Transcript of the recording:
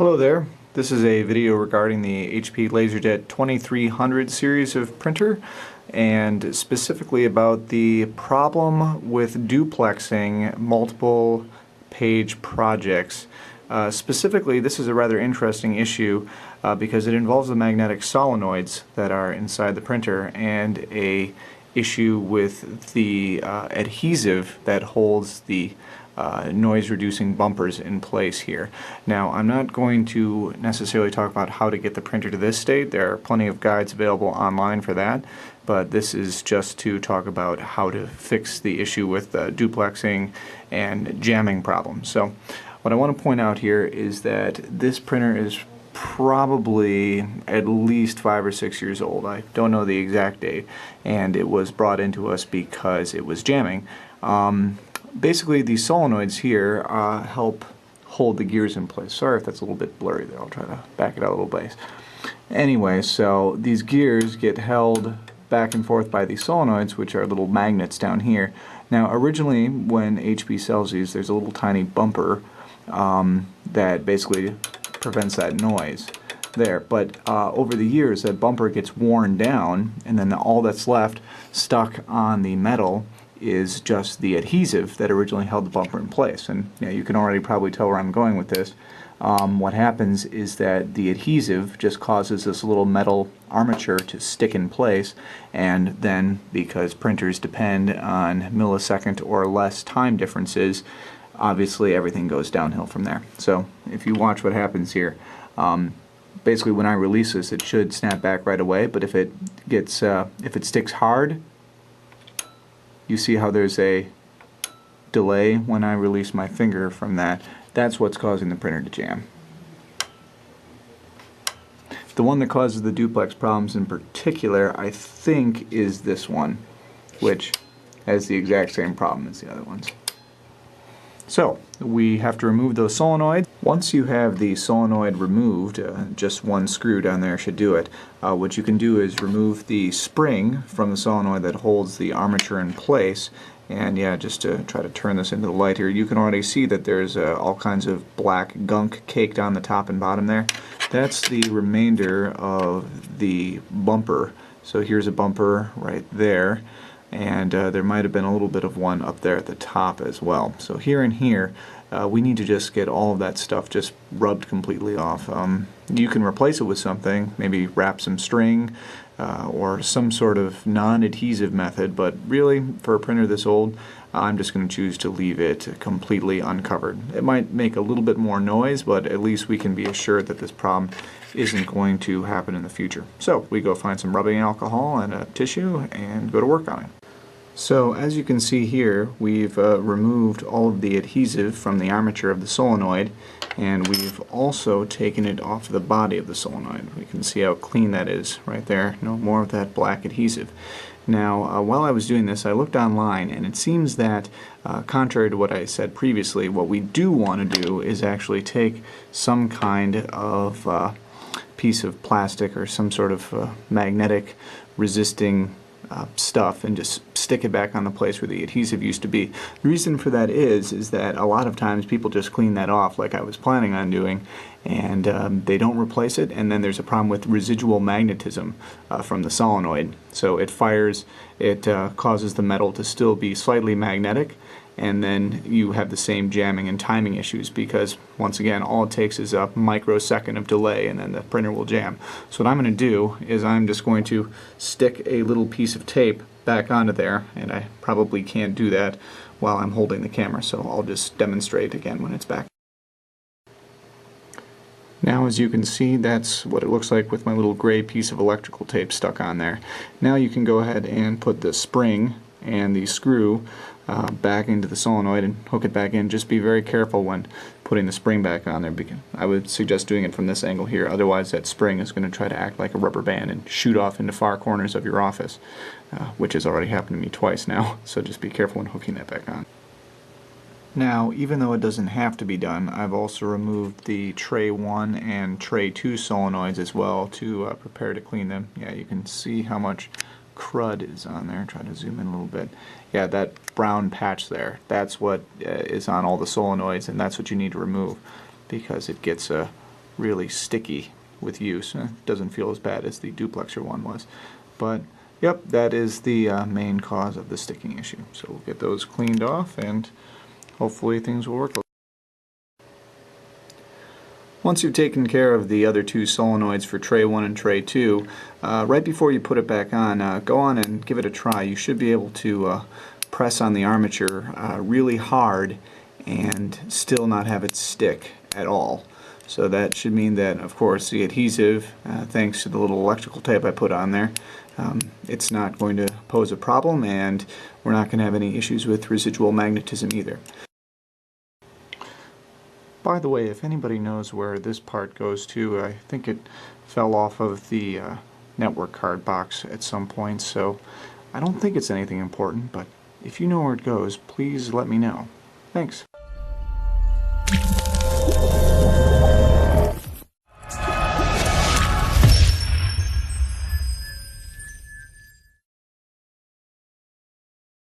Hello there. This is a video regarding the HP LaserJet 2300 series of printer, and specifically about the problem with duplexing multiple page projects. Specifically, this is a rather interesting issue because it involves the magnetic solenoids that are inside the printer and a issue with the adhesive that holds the noise-reducing bumpers in place here. Now, I'm not going to necessarily talk about how to get the printer to this state. There are plenty of guides available online for that, but this is just to talk about how to fix the issue with duplexing and jamming problems. So, what I want to point out here is that this printer is probably at least 5 or 6 years old. I don't know the exact date, and it was brought into us because it was jamming. Basically, these solenoids here help hold the gears in place. Sorry if that's a little bit blurry there. I'll try to back it out a little bit. Anyway, so these gears get held back and forth by these solenoids, which are little magnets down here. Now, originally, when HP sells these, there's a little tiny bumper that basically prevents that noise there. But over the years, that bumper gets worn down, and then all that's left stuck on the metal is just the adhesive that originally held the bumper in place. And you can already probably tell where I'm going with this. What happens is that the adhesive just causes this little metal armature to stick in place, and then because printers depend on millisecond or less time differences, obviously everything goes downhill from there. So if you watch what happens here, basically when I release this, it should snap back right away, but if it sticks hard, you see how there's a delay when I release my finger from that. That's what's causing the printer to jam. The one that causes the duplex problems in particular, I think, is this one, which has the exact same problem as the other ones. So, we have to remove those solenoids. Once you have the solenoid removed, just one screw down there should do it. What you can do is remove the spring from the solenoid that holds the armature in place. And yeah, just to try to turn this into the light here, you can already see that there's all kinds of black gunk caked on the top and bottom there. That's the remainder of the bumper. So here's a bumper right there. And there might have been a little bit of one up there at the top as well. So here and here, we need to just get all of that stuff just rubbed completely off. You can replace it with something, maybe wrap some string or some sort of non-adhesive method, but really, for a printer this old, I'm just going to choose to leave it completely uncovered. It might make a little bit more noise, but at least we can be assured that this problem isn't going to happen in the future. So we go find some rubbing alcohol and a tissue and go to work on it. So as you can see here, we've removed all of the adhesive from the armature of the solenoid, and we've also taken it off the body of the solenoid. We can see how clean that is right there. No more of that black adhesive. Now, while I was doing this, I looked online, and it seems that, contrary to what I said previously, what we do want to do is actually take some kind of piece of plastic or some sort of magnetic resisting stuff and just stick it back on the place where the adhesive used to be. The reason for that is that a lot of times people just clean that off like I was planning on doing, and they don't replace it, and then there's a problem with residual magnetism from the solenoid. So it fires, it causes the metal to still be slightly magnetic, and then you have the same jamming and timing issues because, once again, all it takes is a microsecond of delay and then the printer will jam. So what I'm going to do is I'm just going to stick a little piece of tape back onto there, and I probably can't do that while I'm holding the camera, so I'll just demonstrate again when it's back. Now, as you can see, that's what it looks like with my little gray piece of electrical tape stuck on there. Now you can go ahead and put the spring and the screw back into the solenoid and hook it back in. Just be very careful when putting the spring back on there, because I would suggest doing it from this angle here, otherwise that spring is going to try to act like a rubber band and shoot off into far corners of your office, which has already happened to me twice now, so just be careful when hooking that back on. Now, even though it doesn't have to be done, I've also removed the tray 1 and tray 2 solenoids as well to prepare to clean them. Yeah, you can see how much crud is on there. Try to zoom in a little bit. Yeah, that brown patch there, that's what is on all the solenoids, and that's what you need to remove because it gets really sticky with use. It doesn't feel as bad as the duplexer one was. But yep, that is the main cause of the sticking issue. So we'll get those cleaned off and hopefully things will work. Once you've taken care of the other two solenoids for tray 1 and tray 2, right before you put it back on, go on and give it a try. You should be able to press on the armature really hard and still not have it stick at all. So that should mean that, of course, the adhesive, thanks to the little electrical tape I put on there, it's not going to pose a problem, and we're not going to have any issues with residual magnetism either. By the way, if anybody knows where this part goes to, I think it fell off of the network card box at some point, so I don't think it's anything important, but if you know where it goes, please let me know. Thanks.